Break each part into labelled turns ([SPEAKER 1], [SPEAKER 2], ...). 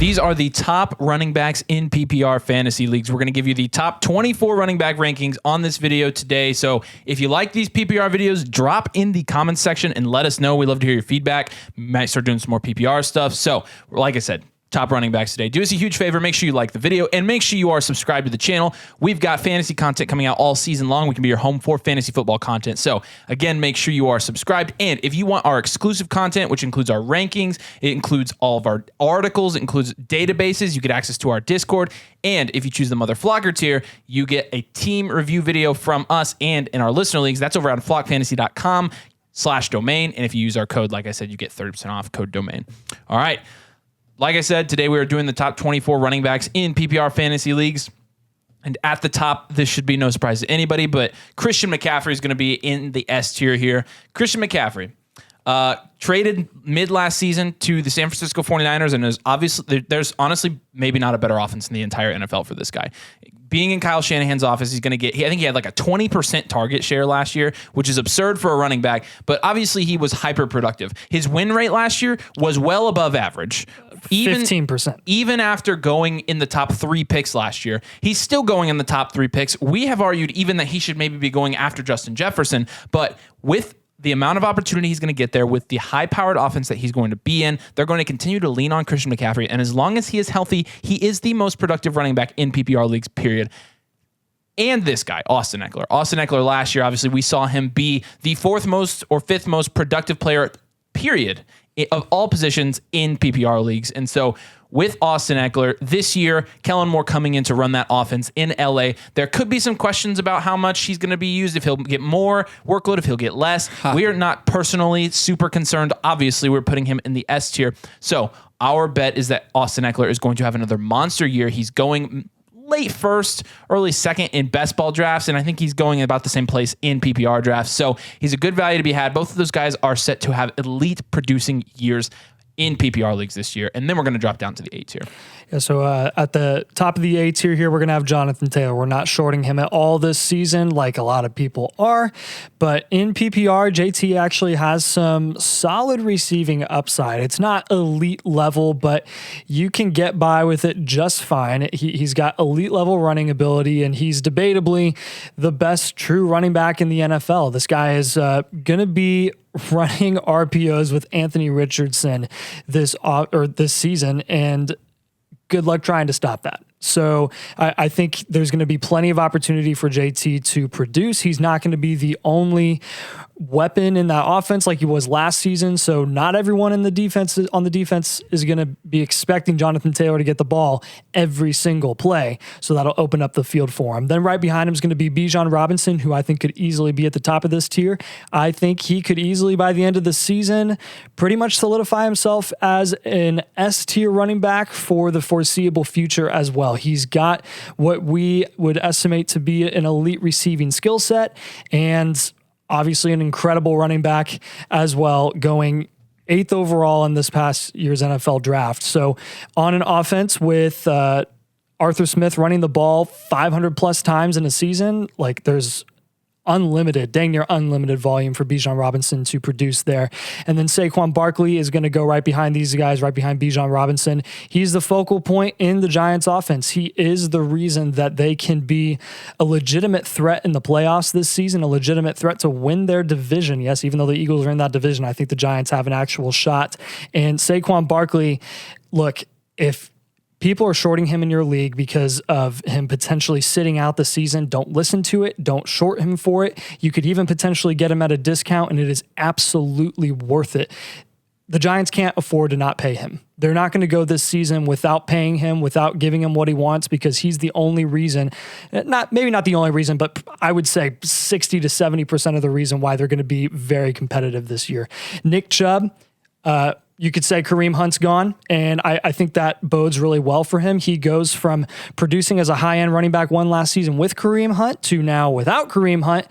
[SPEAKER 1] These are the top running backs in PPR fantasy leagues. We're going to give you the top 24 running back rankings on this video today. So if you like these PPR videos, drop in the comments section and let us know. We love to hear your feedback. We might start doing some more PPR stuff. So like I said, top running backs today. Do us a huge favor. Make sure you like the video and make sure you are subscribed to the channel. We've got fantasy content coming out all season long. We can be your home for fantasy football content. So again, make sure you are subscribed. And if you want our exclusive content, which includes our rankings, it includes all of our articles, it includes databases, you get access to our Discord. And if you choose the Mother Flocker tier, you get a team review video from us and in our listener leagues. That's over on flockfantasy.com/domain. And if you use our code, like I said, you get 30% off, code domain. All right. Like I said, today we are doing the top 24 running backs in PPR fantasy leagues. And at the top, this should be no surprise to anybody, but Christian McCaffrey is going to be in the S tier here. Christian McCaffrey, traded mid last season to the San Francisco 49ers, and there's honestly maybe not a better offense in the entire NFL for this guy. Being in Kyle Shanahan's office, he's going to get, I think he had like a 20% target share last year, which is absurd for a running back, but obviously he was hyper productive. His win rate last year was well above average.
[SPEAKER 2] 15%.
[SPEAKER 1] Even after going in the top 3 picks last year, he's still going in the top 3 picks. We have argued even that he should maybe be going after Justin Jefferson, but with the amount of opportunity he's going to get there, with the high-powered offense that he's going to be in, they're going to continue to lean on Christian McCaffrey. And as long as he is healthy, he is the most productive running back in PPR leagues, period. And this guy, Austin Eckler. Austin Eckler last year, obviously, we saw him be the 4th most or 5th most productive player, period, of all positions in PPR leagues. And so with Austin Eckler this year, Kellen Moore coming in to run that offense in LA. There could be some questions about how much he's going to be used, if he'll get more workload, if he'll get less. We are not personally super concerned. Obviously, we're putting him in the S tier. So our bet is that Austin Eckler is going to have another monster year. He's going late first, early second in best ball drafts, and I think he's going about the same place in PPR drafts. So he's a good value to be had. Both of those guys are set to have elite producing years in PPR leagues this year. And then we're going to drop down to the A tier.
[SPEAKER 2] Yeah, so at the top of the A tier here, we're going to have Jonathan Taylor. We're not shorting him at all this season like a lot of people are. But in PPR, JT actually has some solid receiving upside. It's not elite level, but you can get by with it just fine. He's got elite level running ability, and he's debatably the best true running back in the NFL. This guy is going to be running RPOs with Anthony Richardson this season, and good luck trying to stop that. So I think there's going to be plenty of opportunity for JT to produce. He's not going to be the only weapon in that offense like he was last season. So not everyone on the defense is going to be expecting Jonathan Taylor to get the ball every single play. So that'll open up the field for him. Then right behind him is going to be Bijan Robinson, who I think could easily be at the top of this tier. I think he could easily, by the end of the season, pretty much solidify himself as an S tier running back for the foreseeable future as well. He's got what we would estimate to be an elite receiving skill set, and obviously an incredible running back as well, going 8th overall in this past year's NFL draft. So on an offense with Arthur Smith running the ball 500 plus times in a season, like there's dang near unlimited volume for Bijan Robinson to produce there. And then Saquon Barkley is going to go right behind these guys, right behind Bijan Robinson. He's the focal point in the Giants offense. He is the reason that they can be a legitimate threat in the playoffs this season, a legitimate threat to win their division. Yes, even though the Eagles are in that division, I think the Giants have an actual shot. And Saquon Barkley, look, if people are shorting him in your league because of him potentially sitting out the season, don't listen to it. Don't short him for it. You could even potentially get him at a discount, and it is absolutely worth it. The Giants can't afford to not pay him. They're not going to go this season without paying him, without giving him what he wants, because he's the only reason, maybe not the only reason, but I would say 60 to 70% of the reason why they're going to be very competitive this year. Nick Chubb, you could say Kareem Hunt's gone, and I think that bodes really well for him. He goes from producing as a high-end running back one last season with Kareem Hunt to now without Kareem Hunt.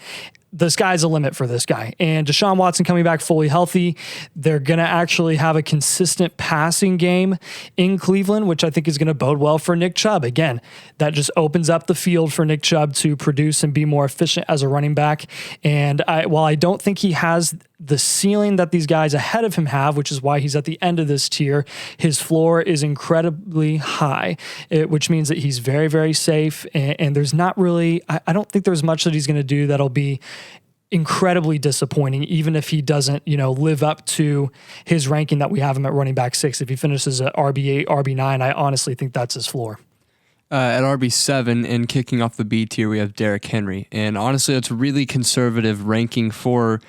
[SPEAKER 2] The sky's the limit for this guy. And Deshaun Watson coming back fully healthy, they're going to actually have a consistent passing game in Cleveland, which I think is going to bode well for Nick Chubb. Again, that just opens up the field for Nick Chubb to produce and be more efficient as a running back. And while I don't think he has the ceiling that these guys ahead of him have, which is why he's at the end of this tier, his floor is incredibly high, which means that he's very, very safe. And there's not really, I don't think there's much that he's going to do that'll be incredibly disappointing, even if he doesn't, live up to his ranking that we have him at running back 6. If he finishes at RB8, RB9, I honestly think that's his floor.
[SPEAKER 3] At RB7 and kicking off the B tier, we have Derrick Henry. And honestly, it's a really conservative ranking for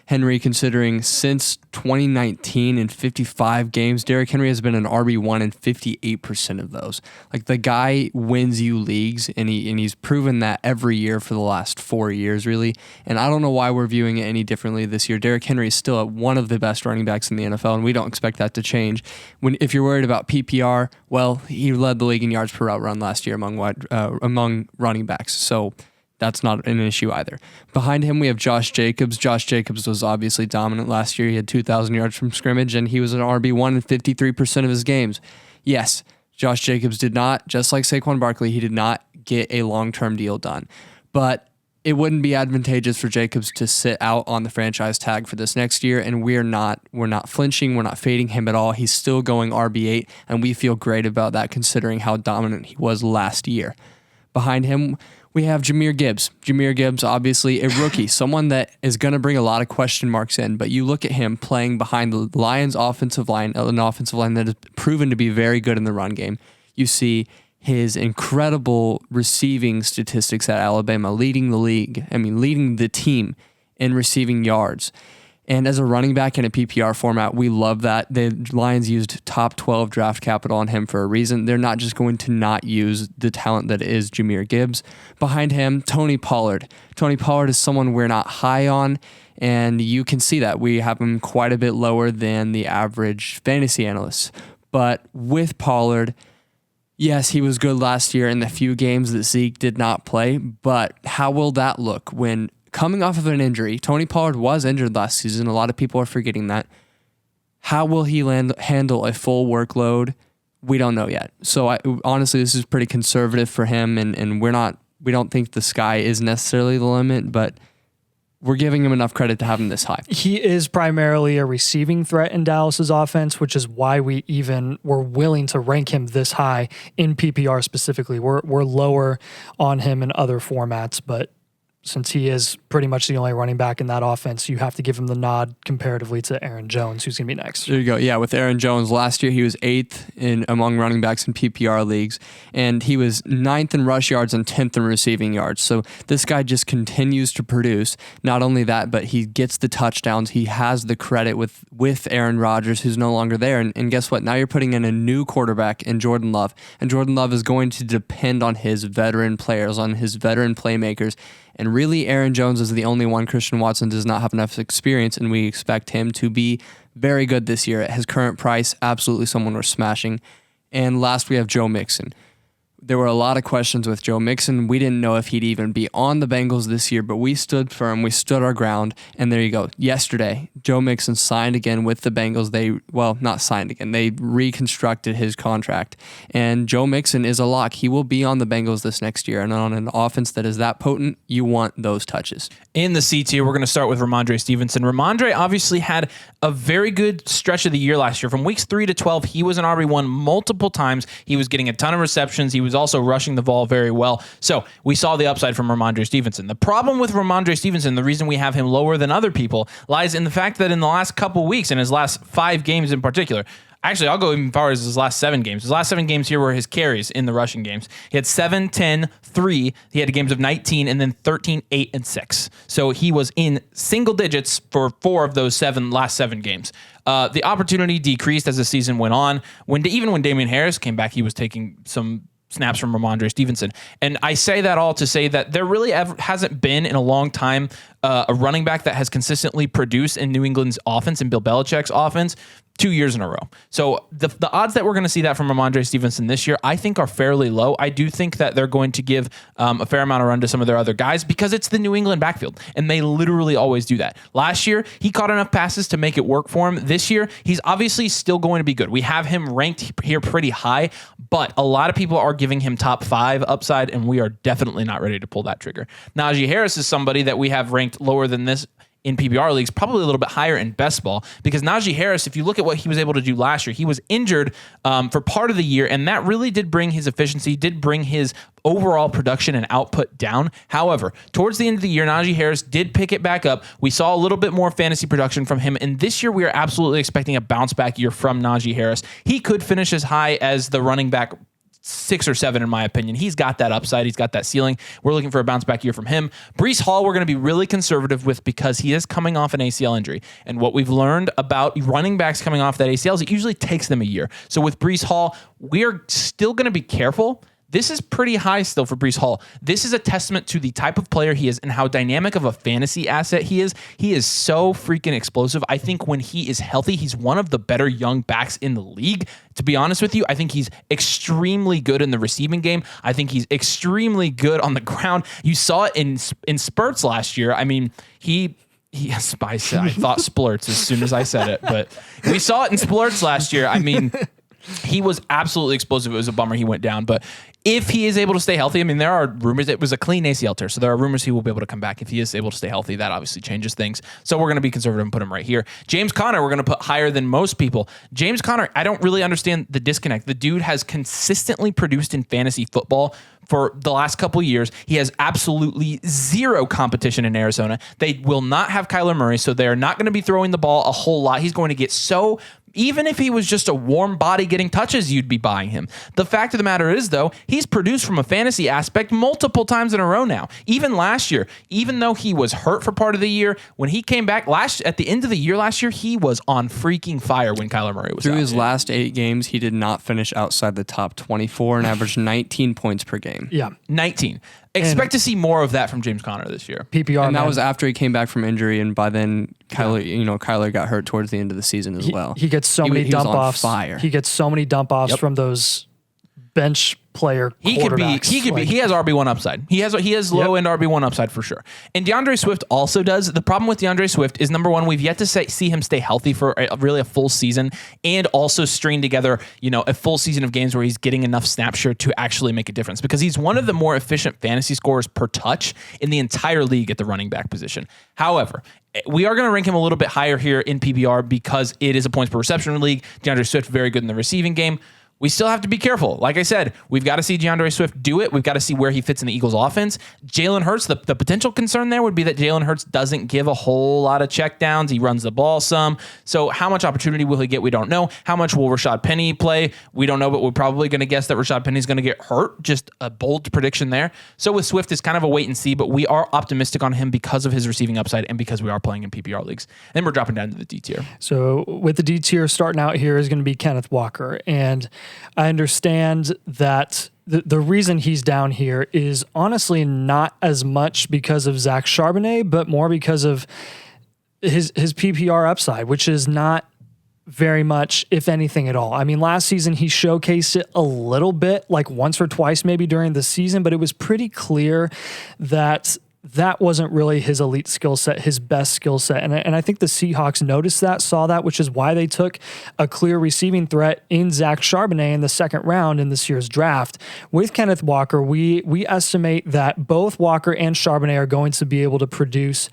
[SPEAKER 3] Henry, considering since 2019 in 55 games, Derrick Henry has been an RB1 in 58% of those. Like, the guy wins you leagues, and he's proven that every year for the last 4 years, really. And I don't know why we're viewing it any differently this year. Derrick Henry is still one of the best running backs in the NFL, and we don't expect that to change. If you're worried about PPR, well, he led the league in yards per route run last year among running backs. So that's not an issue either. Behind him, we have Josh Jacobs. Josh Jacobs was obviously dominant last year. He had 2,000 yards from scrimmage, and he was an RB1 in 53% of his games. Yes, Josh Jacobs did not, just like Saquon Barkley, he did not get a long-term deal done. But it wouldn't be advantageous for Jacobs to sit out on the franchise tag for this next year, and we're not flinching, we're not fading him at all. He's still going RB8, and we feel great about that considering how dominant he was last year. Behind him, we have Jahmyr Gibbs. Jahmyr Gibbs, obviously a rookie, someone that is going to bring a lot of question marks in, but you look at him playing behind the Lions offensive line, an offensive line that has proven to be very good in the run game. You see his incredible receiving statistics at Alabama, leading the team in receiving yards. And as a running back in a PPR format, we love that. The Lions used top 12 draft capital on him for a reason. They're not just going to not use the talent that is Jahmyr Gibbs. Behind him, Tony Pollard. Tony Pollard is someone we're not high on, and you can see that. We have him quite a bit lower than the average fantasy analysts. But with Pollard, yes, he was good last year in the few games that Zeke did not play, but how will that look when coming off of an injury? Tony Pollard was injured last season. A lot of people are forgetting that. How will he handle a full workload? We don't know yet. So honestly, this is pretty conservative for him, and we don't think the sky is necessarily the limit, but we're giving him enough credit to have him this high.
[SPEAKER 2] He is primarily a receiving threat in Dallas's offense, which is why we even were willing to rank him this high in PPR specifically. We're lower on him in other formats, but since he is pretty much the only running back in that offense, you have to give him the nod comparatively to Aaron Jones, who's going to be next.
[SPEAKER 3] There you go. Yeah, with Aaron Jones, last year he was 8th among running backs in PPR leagues, and he was 9th in rush yards and 10th in receiving yards. So this guy just continues to produce. Not only that, but he gets the touchdowns. He has the credit with Aaron Rodgers, who's no longer there. And guess what? Now you're putting in a new quarterback in Jordan Love, and Jordan Love is going to depend on his veteran players, on his veteran playmakers. And really, Aaron Jones is the only one. Christian Watson does not have enough experience, and we expect him to be very good this year. At his current price, absolutely someone we're smashing. And last, we have Joe Mixon. There were a lot of questions with Joe Mixon. We didn't know if he'd even be on the Bengals this year, but we stood firm. We stood our ground, and there you go. Yesterday, Joe Mixon signed again with the Bengals. Not signed again. They reconstructed his contract, and Joe Mixon is a lock. He will be on the Bengals this next year, and on an offense that is that potent, you want those touches.
[SPEAKER 1] In the C tier, we're going to start with Ramondre Stevenson. Ramondre obviously had a very good stretch of the year last year. From weeks 3 to 12, he was an RB1 multiple times. He was getting a ton of receptions. He was also rushing the ball very well. So we saw the upside from Ramondre Stevenson. The problem with Ramondre Stevenson, the reason we have him lower than other people, lies in the fact that in the last couple weeks, in his last 5 games in particular, actually, I'll go even far as his last 7 games. His last 7 games here were his carries in the rushing games. He had 7, 10, 3. He had games of 19 and then 13, 8, and 6. So he was in single digits for 4 of those last 7 games. The opportunity decreased as the season went on. Even when Damian Harris came back, he was taking some snaps from Ramondre Stevenson. And I say that all to say that there really hasn't been in a long time a running back that has consistently produced in New England's offense and Bill Belichick's offense 2 years in a row. So the odds that we're going to see that from Ramondre Stevenson this year, I think are fairly low. I do think that they're going to give a fair amount of run to some of their other guys because it's the New England backfield, and they literally always do that. Last year, he caught enough passes to make it work for him. This year, he's obviously still going to be good. We have him ranked here pretty high, but a lot of people are giving him top 5 upside, and we are definitely not ready to pull that trigger. Najee Harris is somebody that we have ranked lower than this in PPR leagues, probably a little bit higher in best ball, because Najee Harris, if you look at what he was able to do last year, he was injured for part of the year, and that really did bring his efficiency, did bring his overall production and output down. However, towards the end of the year, Najee Harris did pick it back up. We saw a little bit more fantasy production from him, and this year we are absolutely expecting a bounce back year from Najee Harris. He could finish as high as the running back 6 or 7, in my opinion. He's got that upside. He's got that ceiling. We're looking for a bounce back year from him. Breece Hall, we're going to be really conservative with because he is coming off an ACL injury. And what we've learned about running backs coming off that ACL is it usually takes them a year. So with Breece Hall, we're still going to be careful. This is pretty high still for Breece Hall. This is a testament to the type of player he is and how dynamic of a fantasy asset he is. He is so freaking explosive. I think when he is healthy, he's one of the better young backs in the league. To be honest with you, I think he's extremely good in the receiving game. I think he's extremely good on the ground. You saw it in spurts last year. I mean, I thought splurts as soon as I said it, but we saw it in splurts last year. I mean, he was absolutely explosive. It was a bummer he went down, but if he is able to stay healthy, I mean, there are rumors. It was a clean ACL tear, so there are rumors he will be able to come back. If he is able to stay healthy, that obviously changes things. So we're going to be conservative and put him right here. James Conner, we're going to put higher than most people. James Conner, I don't really understand the disconnect. The dude has consistently produced in fantasy football for the last couple of years. He has absolutely zero competition in Arizona. They will not have Kyler Murray, so they're not going to be throwing the ball a whole lot. He's going to get even if he was just a warm body getting touches, you'd be buying him. The fact of the matter is, though, he's produced from a fantasy aspect multiple times in a row now. Even last year, even though he was hurt for part of the year, when he came back at the end of the year last year, he was on freaking fire when Kyler Murray was out.
[SPEAKER 3] Through his last 8 games, he did not finish outside the top 24 and averaged 19 points per game.
[SPEAKER 2] Yeah.
[SPEAKER 1] 19. Expect to see more of that from James Conner this year.
[SPEAKER 2] PPR,
[SPEAKER 3] and that was after he came back from injury, and by then Kyler got hurt towards the end of the season as well.
[SPEAKER 2] He gets so many dump offs.
[SPEAKER 3] Fire.
[SPEAKER 2] He gets so many dump offs from those bench player quarterbacks.
[SPEAKER 1] He has RB1 upside. He has low end RB1 upside for sure. And DeAndre Swift also does. The problem with DeAndre Swift is, number one, we've yet to see him stay healthy for really a full season, and also string together, a full season of games where he's getting enough snap share to actually make a difference, because he's one of the more efficient fantasy scorers per touch in the entire league at the running back position. However, we are going to rank him a little bit higher here in PPR because it is a points per reception league. DeAndre Swift, very good in the receiving game. We still have to be careful. Like I said, we've got to see DeAndre Swift do it. We've got to see where he fits in the Eagles offense. Jalen Hurts, the potential concern there would be that Jalen Hurts doesn't give a whole lot of checkdowns. He runs the ball some. So how much opportunity will he get? We don't know. How much will Rashad Penny play? We don't know, but we're probably going to guess that Rashad Penny is going to get hurt. Just a bold prediction there. So with Swift, it's kind of a wait and see, but we are optimistic on him because of his receiving upside and because we are playing in PPR leagues. Then we're dropping down to the D tier.
[SPEAKER 2] So with the D tier starting out here is going to be Kenneth Walker. And I understand that the reason he's down here is honestly not as much because of Zach Charbonnet, but more because of his PPR upside, which is not very much, if anything at all. I mean, last season he showcased it a little bit, like once or twice maybe during the season, but it was pretty clear that wasn't really his elite skill set, his best skill set. And I think the Seahawks noticed that, saw that, which is why they took a clear receiving threat in Zach Charbonnet in the second round in this year's draft. With Kenneth Walker, we estimate that both Walker and Charbonnet are going to be able to produce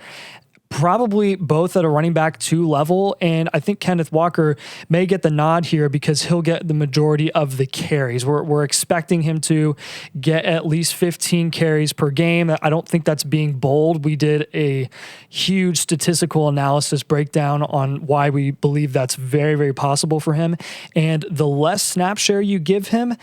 [SPEAKER 2] probably both at a running back 2 level. And I think Kenneth Walker may get the nod here because he'll get the majority of the carries. We're expecting him to get at least 15 carries per game. I don't think that's being bold. We did a huge statistical analysis breakdown on why we believe that's very, very possible for him. And the less snap share you give him,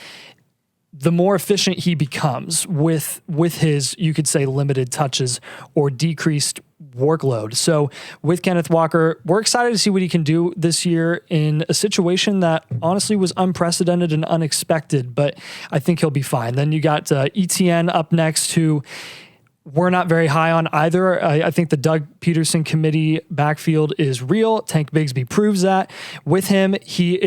[SPEAKER 2] the more efficient he becomes with his, you could say, limited touches or decreased workload. So with Kenneth Walker, we're excited to see what he can do this year in a situation that honestly was unprecedented and unexpected, but I think he'll be fine. Then you got ETN up next, who we're not very high on either. I think the Doug Peterson committee backfield is real. Tank Bigsby proves that. With him, he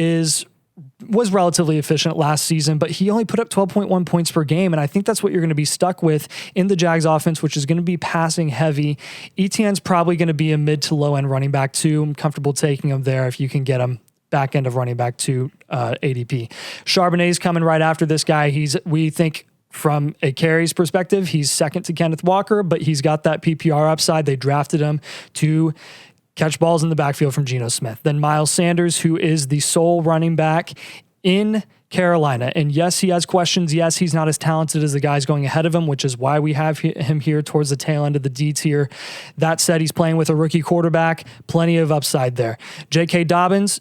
[SPEAKER 2] was relatively efficient last season, but he only put up 12.1 points per game. And I think that's what you're going to be stuck with in the Jags offense, which is going to be passing heavy. ETN's probably going to be a mid to low end running back 2. I'm comfortable taking him there if you can get him back end of running back 2 ADP. Charbonnet's coming right after this guy. We think from a carries perspective, he's second to Kenneth Walker, but he's got that PPR upside. They drafted him to catch balls in the backfield from Geno Smith. Then Miles Sanders, who is the sole running back in Carolina. And yes, he has questions. Yes, he's not as talented as the guys going ahead of him, which is why we have him here towards the tail end of the D tier. That said, he's playing with a rookie quarterback. Plenty of upside there. J.K. Dobbins,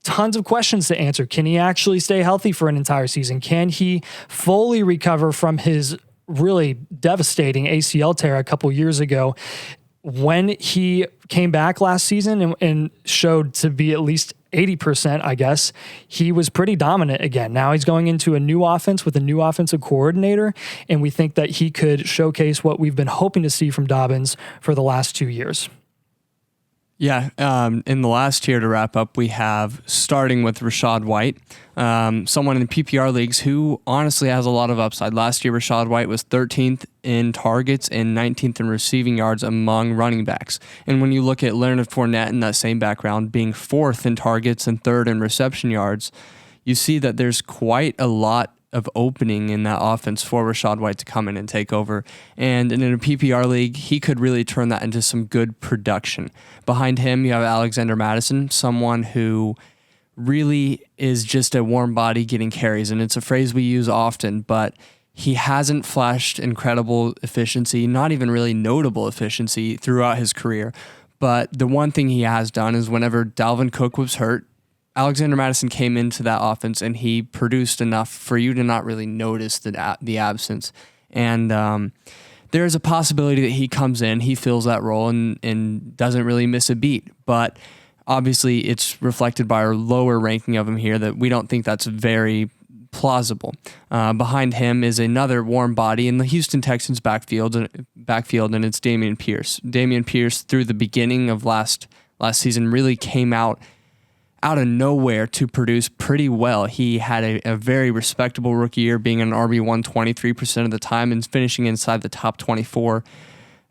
[SPEAKER 2] tons of questions to answer. Can he actually stay healthy for an entire season? Can he fully recover from his really devastating ACL tear a couple years ago? When he came back last season and showed to be at least 80%, I guess, he was pretty dominant again. Now he's going into a new offense with a new offensive coordinator, and we think that he could showcase what we've been hoping to see from Dobbins for the last 2 years.
[SPEAKER 3] Yeah, in the last tier to wrap up, we have starting with Rachaad White, someone in PPR leagues who honestly has a lot of upside. Last year, Rachaad White was 13th in targets and 19th in receiving yards among running backs. And when you look at Leonard Fournette in that same background being 4th in targets and 3rd in reception yards, you see that there's quite a lot of opening in that offense for Rachaad White to come in and take over. And in a PPR league, he could really turn that into some good production. Behind him, you have Alexander Mattison, someone who really is just a warm body getting carries. And it's a phrase we use often, but he hasn't flashed incredible efficiency, not even really notable efficiency throughout his career. But the one thing he has done is whenever Dalvin Cook was hurt, Alexander Mattison came into that offense and he produced enough for you to not really notice the absence. And there's a possibility that he comes in, he fills that role and doesn't really miss a beat. But obviously it's reflected by our lower ranking of him here that we don't think that's very plausible. Behind him is another warm body in the Houston Texans backfield, and it's Dameon Pierce. Dameon Pierce, through the beginning of last season, really came out of nowhere to produce pretty well. He had a very respectable rookie year, being an RB1 23% of the time and finishing inside the top 24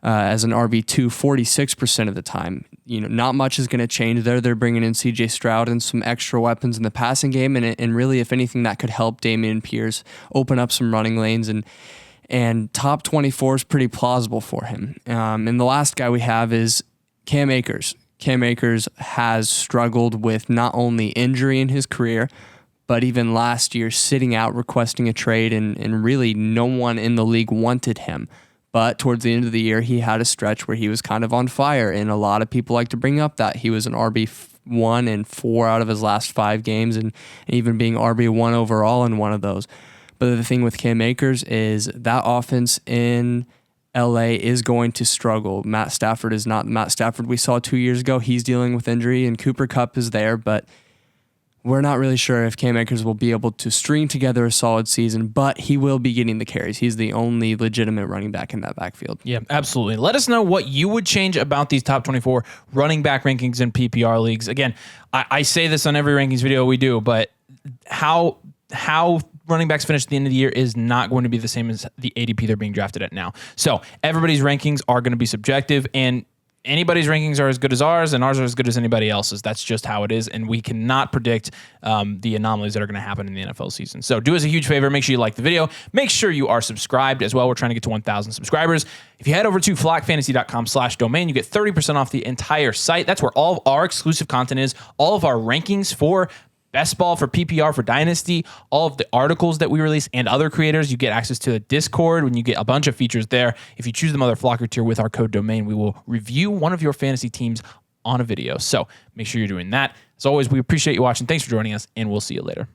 [SPEAKER 3] as an RB2 46% of the time. You know, not much is going to change there. They're bringing in CJ Stroud and some extra weapons in the passing game, and really, if anything, that could help Dameon Pierce open up some running lanes, and top 24 is pretty plausible for him. And the last guy we have is Cam Akers. Cam Akers has struggled with not only injury in his career, but even last year sitting out, requesting a trade, and really no one in the league wanted him. But towards the end of the year, he had a stretch where he was kind of on fire, and a lot of people like to bring up that he was an RB1 in 4 out of his last 5 games, and even being RB1 overall in one of those. But the thing with Cam Akers is that offense in LA is going to struggle. Matt Stafford is not the Matt Stafford we saw 2 years ago. He's dealing with injury, and Cooper Kupp is there, but we're not really sure if Cam Akers will be able to string together a solid season, but he will be getting the carries. He's the only legitimate running back in that backfield.
[SPEAKER 1] Yeah, absolutely. Let us know what you would change about these top 24 running back rankings in PPR leagues. Again, I say this on every rankings video we do, but how running backs finish at the end of the year is not going to be the same as the ADP they're being drafted at now. So everybody's rankings are going to be subjective, and anybody's rankings are as good as ours, and ours are as good as anybody else's. That's just how it is, and we cannot predict the anomalies that are going to happen in the NFL season. So do us a huge favor. Make sure you like the video. Make sure you are subscribed as well. We're trying to get to 1,000 subscribers. If you head over to flockfantasy.com/domain, you get 30% off the entire site. That's where all of our exclusive content is, all of our rankings for Best Ball, for PPR, for Dynasty, all of the articles that we release and other creators. You get access to the Discord when you get a bunch of features there. If you choose the Mother Flocker tier with our code domain, we will review one of your fantasy teams on a video. So make sure you're doing that. As always, we appreciate you watching. Thanks for joining us, and we'll see you later.